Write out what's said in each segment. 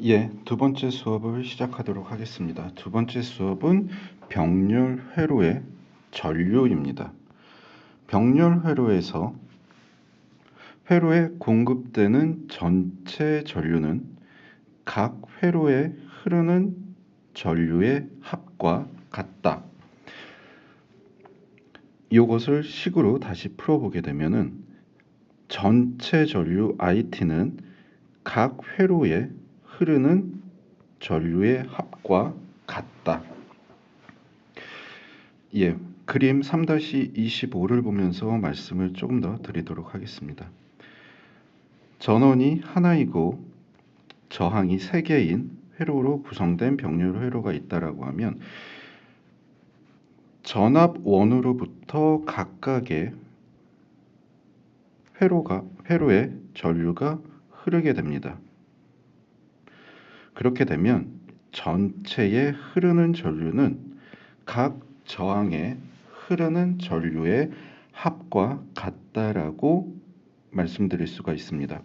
예, 두 번째 수업을 시작하도록 하겠습니다. 두 번째 수업은 병렬 회로의 전류입니다. 병렬 회로에서 회로에 공급되는 전체 전류는 각 회로에 흐르는 전류의 합과 같다. 이것을 식으로 다시 풀어보게 되면은 전체 전류 IT는 각 회로에 흐르는 전류의 합과 같다. 예, 그림 3-25를 보면서 말씀을 조금 더 드리도록 하겠습니다. 전원이 하나이고 저항이 3개인 회로로 구성된 병렬 회로가 있다라고 하면 전압원으로부터 각각의 회로에 전류가 흐르게 됩니다. 그렇게 되면 전체에 흐르는 전류는 각 저항에 흐르는 전류의 합과 같다라고 말씀드릴 수가 있습니다.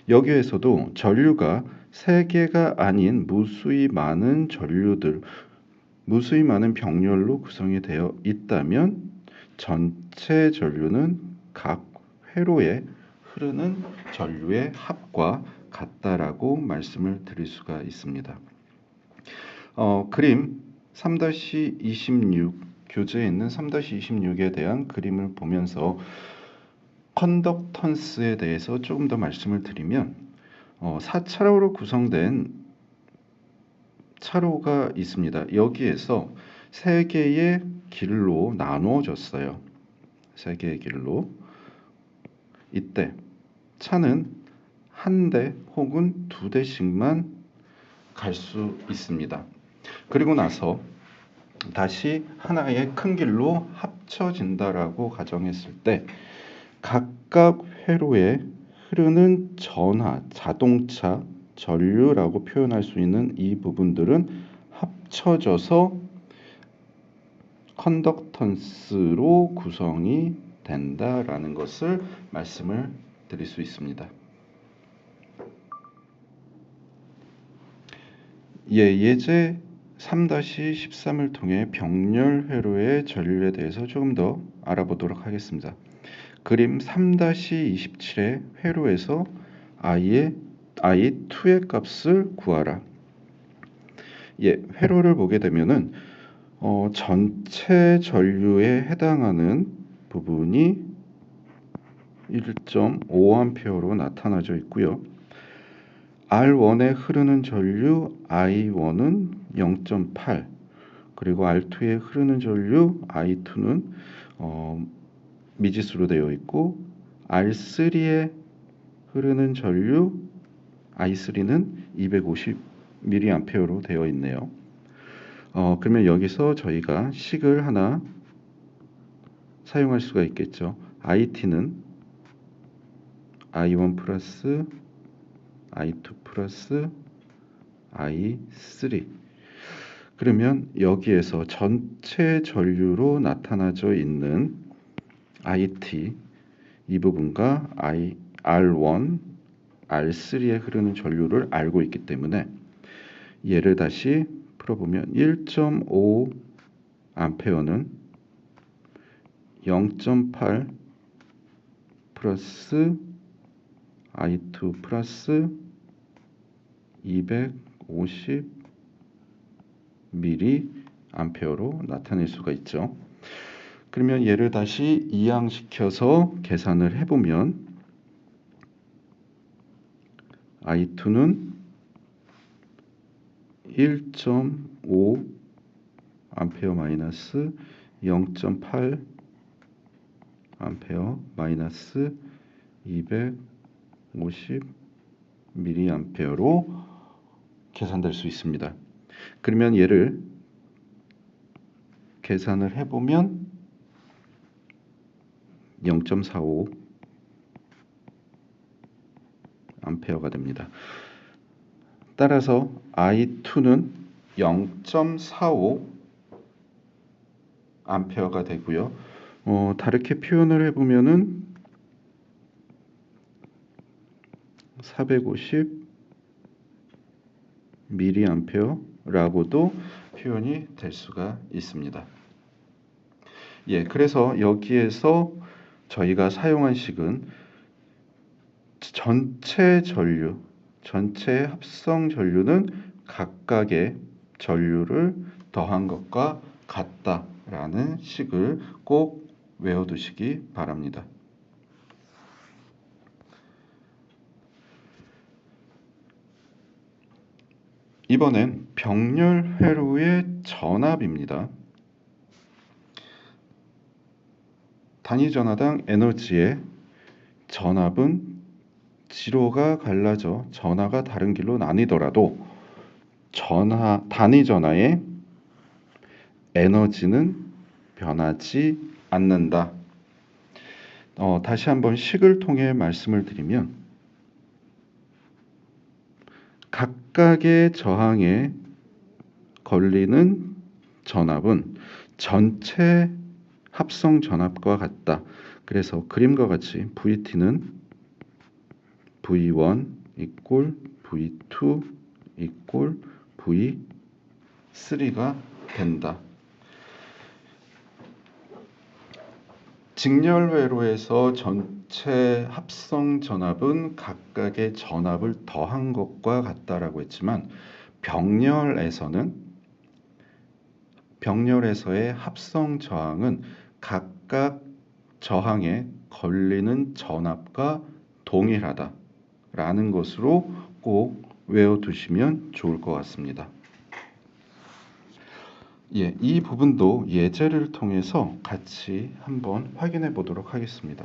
여기에서도 전류가 3개가 아닌 무수히 많은 전류들, 무수히 많은 병렬로 구성이 되어 있다면 전체 전류는 각 회로에 흐르는 전류의 합과 같다라고 말씀을 드릴 수가 있습니다. 그림 3-26 교재에 있는 3-26에 대한 그림을 보면서 컨덕턴스에 대해서 조금 더 말씀을 드리면 4차로로 구성된 차로가 있습니다. 여기에서 3개의 길로 나누어졌어요. 3개의 길로. 이때 차는 한 대 혹은 2대씩만 갈 수 있습니다. 그리고 나서 다시 하나의 큰 길로 합쳐진다라고 가정했을 때 각각 회로에 흐르는 전하, 자동차, 전류라고 표현할 수 있는 이 부분들은 합쳐져서 컨덕턴스로 구성이 된다라는 것을 말씀을 드릴 수 있습니다. 예제 3-13을 통해 병렬 회로의 전류에 대해서 조금 더 알아보도록 하겠습니다. 그림 3-27의 회로에서 I2의 값을 구하라. 회로를 보게 되면은 전체 전류에 해당하는 부분이 1.5A로 나타나져 있고요. R1에 흐르는 전류 I1은 0.8, 그리고 R2에 흐르는 전류 I2는 미지수로 되어 있고 R3에 흐르는 전류 I3는 250mA로 되어 있네요. 그러면 여기서 저희가 식을 하나 사용할 수가 있겠죠. IT는 I1 플러스 I2 플러스 I3. 그러면 여기에서 전체 전류로 나타나져 있는 IT 이 부분과 R1, R3에 흐르는 전류를 알고 있기 때문에 얘를 다시 풀어보면 1.5A는 0.8 플러스 I2 플러스 250mA로 나타낼 수가 있죠. 그러면 얘를 다시 이항시켜서 계산을 해보면 I2는 1.5 암페어 마이너스 0.8 암페어 마이너스 250 mA로 계산될 수 있습니다. 그러면 얘를 계산을 해보면 0.45 암페어가 됩니다. 따라서 I2는 0.45 암페어가 되고요. 다르게 표현을 해보면은 450 mA라고도 표현이 될 수가 있습니다. 예, 그래서 여기에서 저희가 사용한 식은 전체 합성 전류는 각각의 전류를 더한 것과 같다라는 식을 꼭 외워두시기 바랍니다. 이번엔 병렬 회로의 전압입니다. 단위 전하당 에너지의 전압은 지로가 갈라져 전하가 다른 길로 나뉘더라도 단위 전하의 에너지는 변하지 않는다. 다시 한번 식을 통해 말씀을 드리면 각각의 저항에 걸리는 전압은 전체 합성 전압과 같다. 그래서 그림과 같이 VT는 V1 equal V2 equal V3가 된다. 직렬회로에서 전체 합성 전압은 각각의 전압을 더한 것과 같다라고 했지만 병렬에서의 합성 저항은 각각 저항에 걸리는 전압과 동일하다라는 것으로 꼭 외워두시면 좋을 것 같습니다. 예, 이 부분도 예제를 통해서 같이 한번 확인해 보도록 하겠습니다.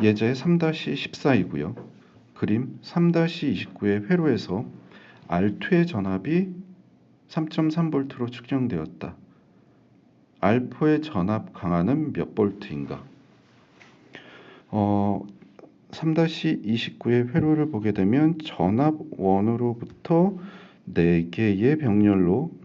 예제 3-14이고요. 그림 3-29의 회로에서 R2의 전압이 3.3V로 측정되었다. R4의 전압 강하는 몇 볼트인가? 3-29의 회로를 보게 되면 전압 1으로부터 4개의 병렬로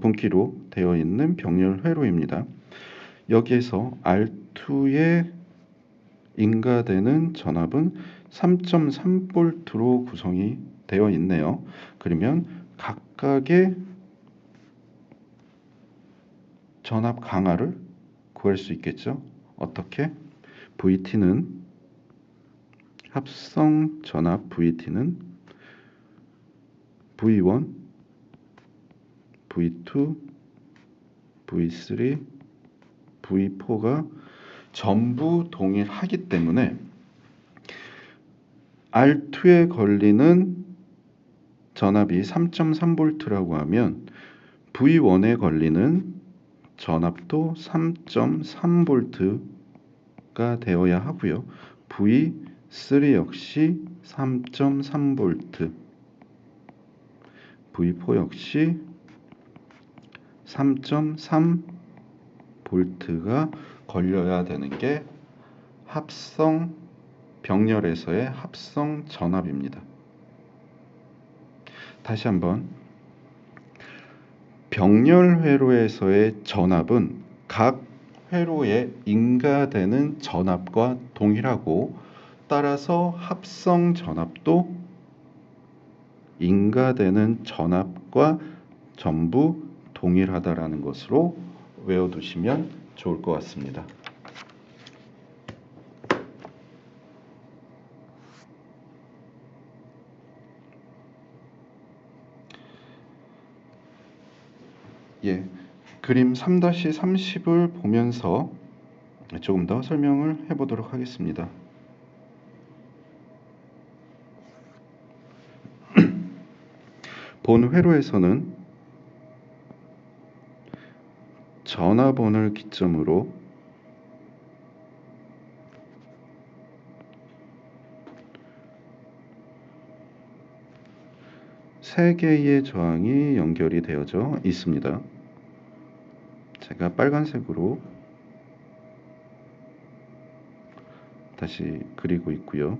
분기로 되어 있는 병렬 회로입니다. 여기에서 R2에 인가되는 전압은 3.3V로 구성이 되어 있네요. 그러면 각각의 전압 강하를 구할 수 있겠죠. 어떻게? 합성 전압 VT는 V1, V2, V3, V4가 전부 동일하기 때문에 R2에 걸리는 전압이 3.3V라고 하면 V1에 걸리는 전압도 3.3V가 되어야 하고요. V3 역시 3.3V, V4 역시 3.3V가 걸려야 되는 게 병렬에서의 합성 전압입니다. 다시 한번 병렬 회로에서의 전압은 각 회로에 인가되는 전압과 동일하고 따라서 합성 전압도 인가되는 전압과 전부 동일하다라는 것으로 외워두시면 좋을 것 같습니다. 예, 그림 3-30을 보면서 조금 더 설명을 해보도록 하겠습니다. 본 회로에서는 전압원을 기점으로 세 개의 저항이 연결이 되어져 있습니다. 제가 빨간색으로 다시 그리고 있고요.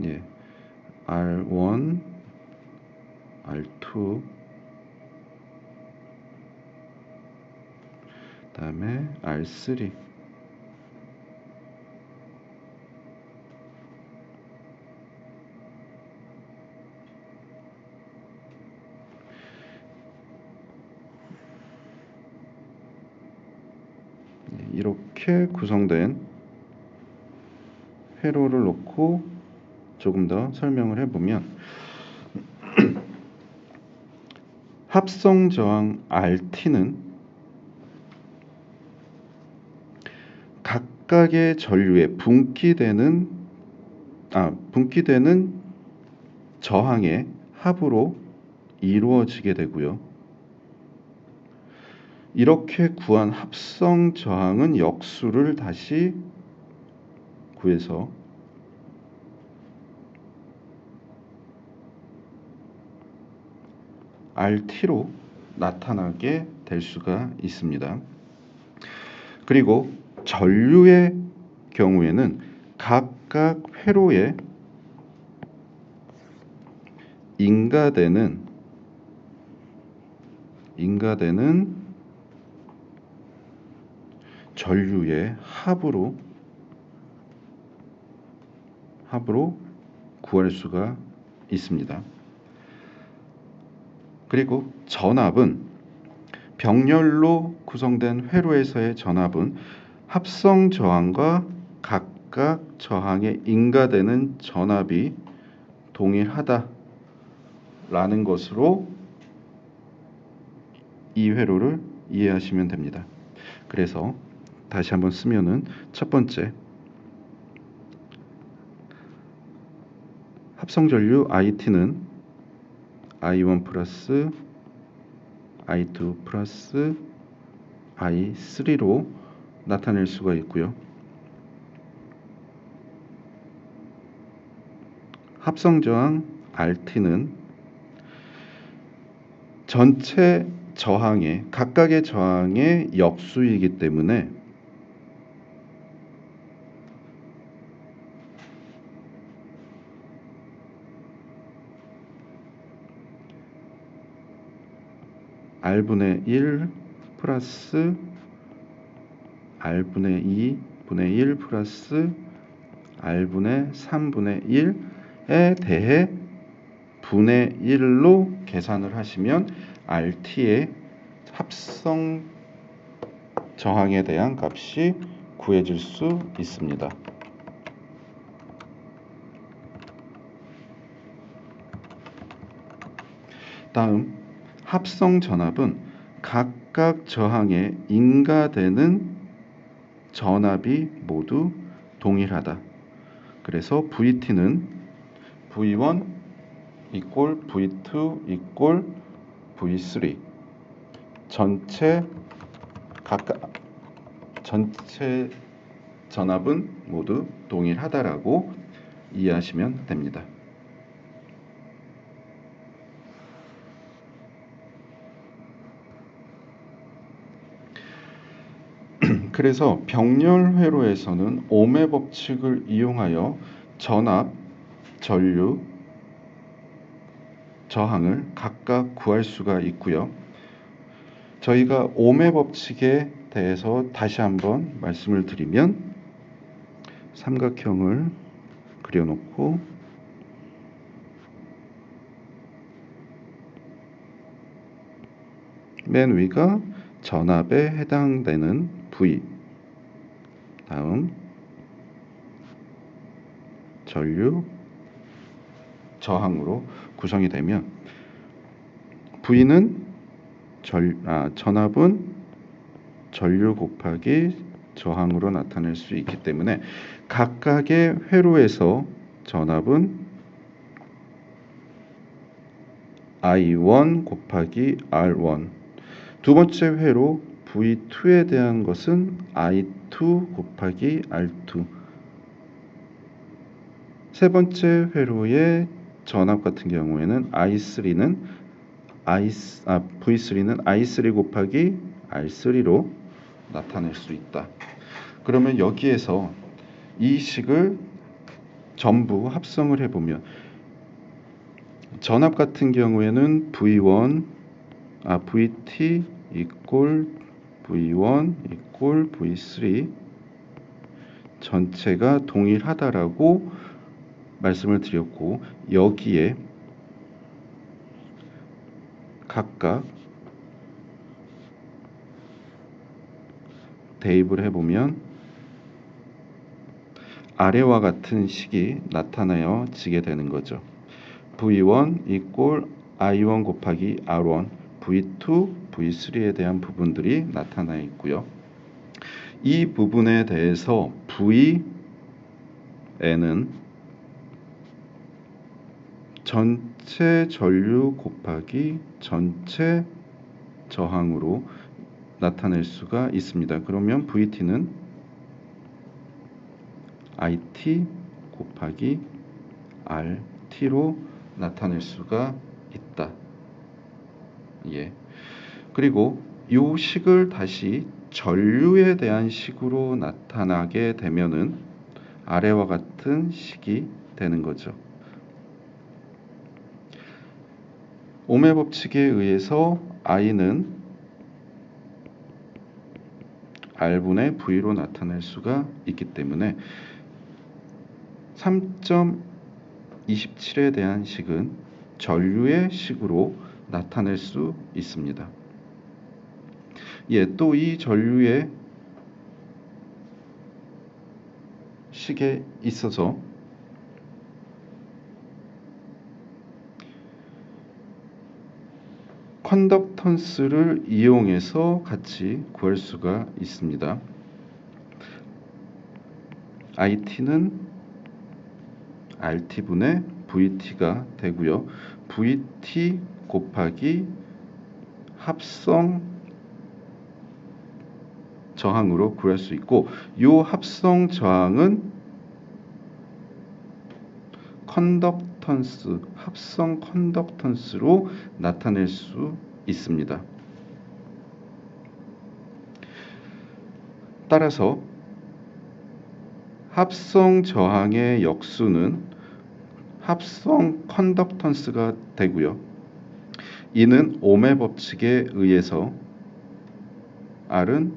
예, R1, R2, 다음에 R3. 이렇게 구성된 회로를 놓고 조금 더 설명을 해보면 합성 저항 RT는 각각의 전류에 분기되는 저항의 합으로 이루어지게 되고요. 이렇게 구한 합성 저항은 역수를 다시 구해서 RT로 나타나게 될 수가 있습니다. 그리고 전류의 경우에는 각각 회로에 인가되는 전류의 합으로 구할 수가 있습니다. 그리고 전압은 병렬로 구성된 회로에서의 전압은 합성 저항과 각각 저항에 인가되는 전압이 동일하다라는 것으로 이 회로를 이해하시면 됩니다. 그래서 다시 한번 쓰면은 첫 번째, 합성 전류 IT는 I1 플러스 I2 플러스 I3로 나타낼 수가 있고요. 합성 저항 RT는 전체 저항의 각각의 저항의 역수이기 때문에 R분의 1 플러스 R분의 2분의 1 플러스 R분의 3분의 1에 대해 분의 1로 계산을 하시면 RT의 합성 저항에 대한 값이 구해질 수 있습니다. 다음, 합성 전압은 각각 저항에 인가되는 전압이 모두 동일하다. 그래서 VT는 V1 equal V2 equal V3 전체 전압은 모두 동일하다라고 이해하시면 됩니다. 그래서 병렬 회로에서는 ohm의 법칙을 이용하여 전압, 전류, 저항을 각각 구할 수가 있고요. 저희가 ohm의 법칙에 대해서 다시 한번 말씀을 드리면 삼각형을 그려놓고 맨 위가 전압에 해당되는 V, 다음 전류, 저항으로 구성이 되면 V는 전압은 전류 곱하기 저항으로 나타낼 수 있기 때문에 각각의 회로에서 전압은 I1 곱하기 R1, 두 번째 회로 V2에 대한 것은 I2 곱하기 R2, 세 번째 회로의 전압 같은 경우에는 V3는 I3 곱하기 R3로 나타낼 수 있다. 그러면 여기에서 이 식을 전부 합성을 해보면 전압 같은 경우에는 VT equal V1 equal V3 전체가 동일하다라고 말씀을 드렸고, 여기에 각각 대입을 해보면 아래와 같은 식이 나타나지게 되는 거죠. V1 이꼴 I1 곱하기 R1, V2, V3에 대한 부분들이 나타나 있고요. 이 부분에 대해서 Vn은 전체 전류 곱하기 전체 저항으로 나타낼 수가 있습니다. 그러면 VT는 IT 곱하기 RT로 나타낼 수가 있다. 예. 그리고 이 식을 다시 전류에 대한 식으로 나타나게 되면은 아래와 같은 식이 되는 거죠. 옴의 법칙에 의해서 I는 R분의 V로 나타낼 수가 있기 때문에 3.27에 대한 식은 전류의 식으로 나타낼 수 있습니다. 예, 또 이 전류의 식에 있어서 컨덕턴스를 이용해서 같이 구할 수가 있습니다. IT는 RT분의 VT가 되고요. VT 곱하기 합성 저항으로 구할 수 있고, 이 합성 저항은 컨덕턴스, 합성 컨덕턴스로 나타낼 수 있습니다. 따라서 합성 저항의 역수는 합성 컨덕턴스가 되고요. 이는 옴의 법칙에 의해서 R은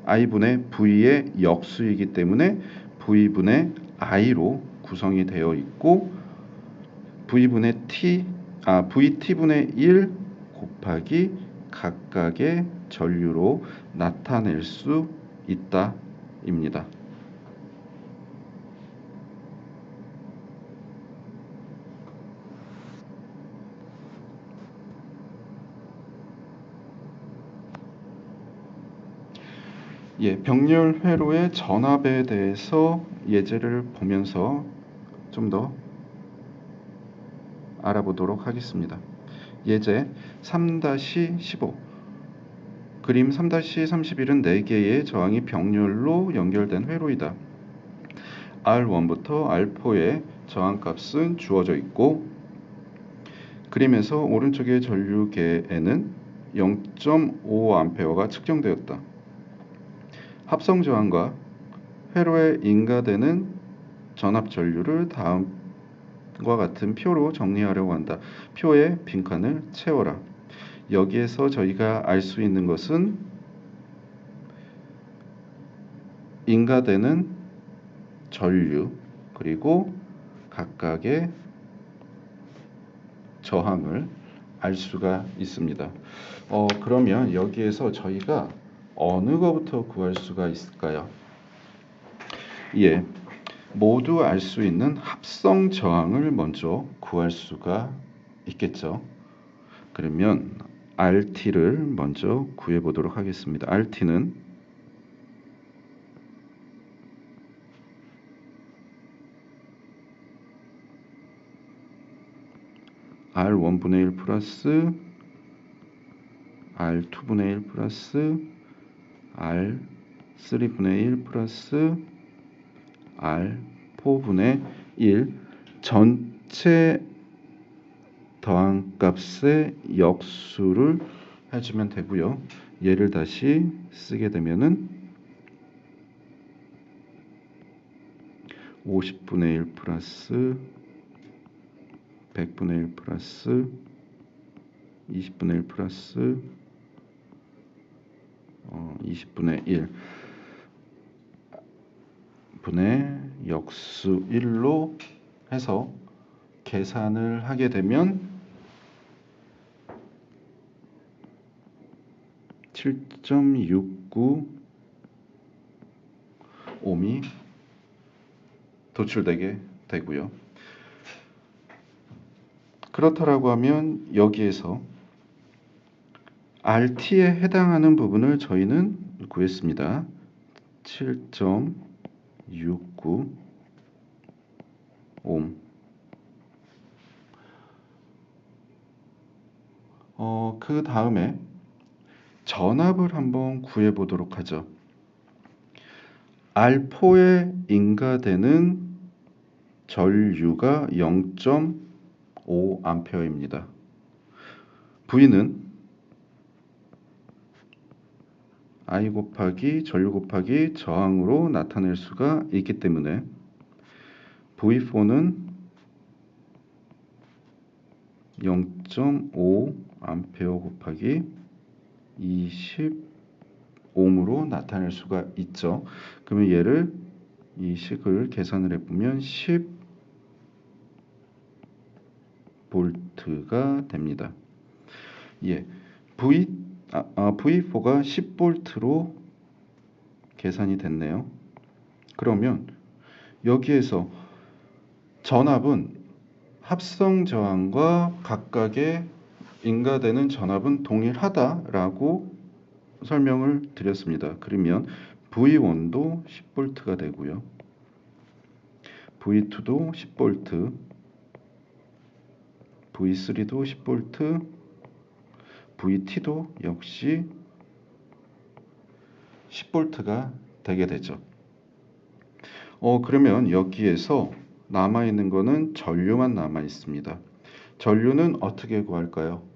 I분의 V의 역수이기 때문에 V분의 I로 구성이 되어 있고, VT분의 1 곱하기 각각의 전류로 나타낼 수 있다 입니다. 예, 병렬 회로의 전압에 대해서 예제를 보면서 좀 더 알아보도록 하겠습니다. 예제 3-15 그림 3-31은 4개의 저항이 병렬로 연결된 회로이다. R1부터 R4의 저항값은 주어져 있고, 그림에서 오른쪽의 전류계에는 0.5A가 측정되었다. 합성 저항과 회로에 인가되는 전압 전류를 다음과 같은 표로 정리하려고 한다. 표에 빈칸을 채워라. 여기에서 저희가 알 수 있는 것은 인가되는 전류 그리고 각각의 저항을 알 수가 있습니다. 그러면 여기에서 저희가 어느 것부터 구할 수가 있을까요? 예, 모두 알 수 있는 합성 저항을 먼저 구할 수가 있겠죠. 그러면 RT를 먼저 구해 보도록 하겠습니다. RT는 R1분의 1 플러스 R2분의 1 플러스 R3분의 1 플러스 R4분의 1 전체 더한값의 역수를 해주면 되고요. 얘를 다시 쓰게 되면은 50분의 1 플러스 100분의 1 플러스 20분의 1 플러스 20분의 1 분의 역수 1로 해서 계산을 하게 되면 7.69 옴이 도출되게 되고요. 그렇다라고 하면 여기에서 RT에 해당하는 부분을 저희는 구했습니다. 7.69 옴. 그 다음에 전압을 한번 구해 보도록 하죠. R4에 인가되는 전류가 0.5A입니다. V는 I 곱하기 전류 곱하기 저항으로 나타낼 수가 있기 때문에 V4는 0.5A 곱하기 20옴으로 나타낼 수가 있죠. 그러면 얘를 이 식을 계산을 해보면 10V가 됩니다. 예, V4가 10V로 계산이 됐네요. 그러면 여기에서 전압은 합성 저항과 각각의 인가되는 전압은 동일하다라고 설명을 드렸습니다. 그러면 V1도 10V가 되고요. V2도 10V, V3도 10V, VT도 역시 10V가 되게 되죠. 그러면 여기에서 남아있는 거는 전류만 남아있습니다. 전류는 어떻게 구할까요?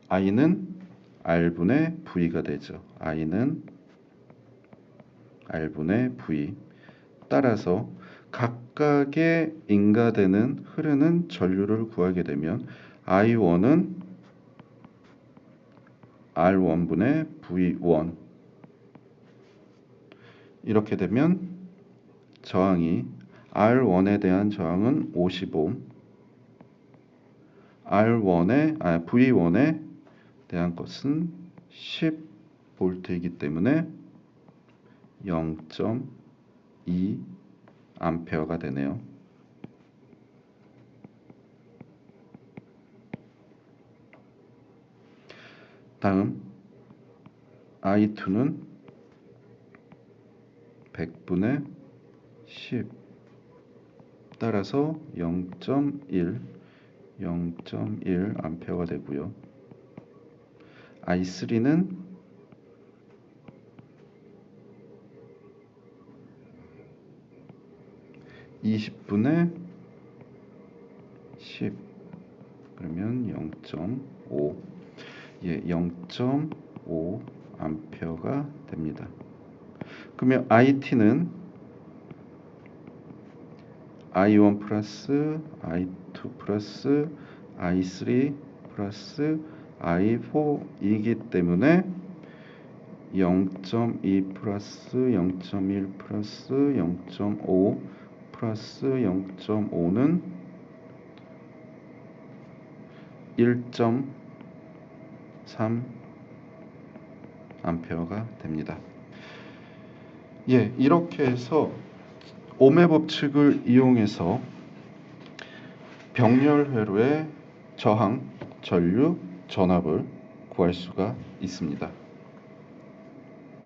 I는 R분의 V가 되죠. I는 R분의 V. 따라서 각각의 인가되는 흐르는 전류를 구하게 되면 I1은 R1분의 V1. 이렇게 되면 저항이 R1에 대한 저항은 50옴, V1에 대한 것은 10V이기 때문에 0.2A가 되네요. 다음 I2는 100분의 10. 따라서 0.1A가 되고요. I3는 20분의 10. 그러면 0.5. 예, 0.5A가 됩니다. 그러면 IT는 I1 플러스 I2 플러스 I3 플러스 I4이기 때문에 0.2 플러스 0.1 플러스 0.5 플러스 0.5는 1.3A가 됩니다. 예, 이렇게 해서 옴의 법칙을 이용해서 병렬 회로의 저항, 전류, 전압을 구할 수가 있습니다.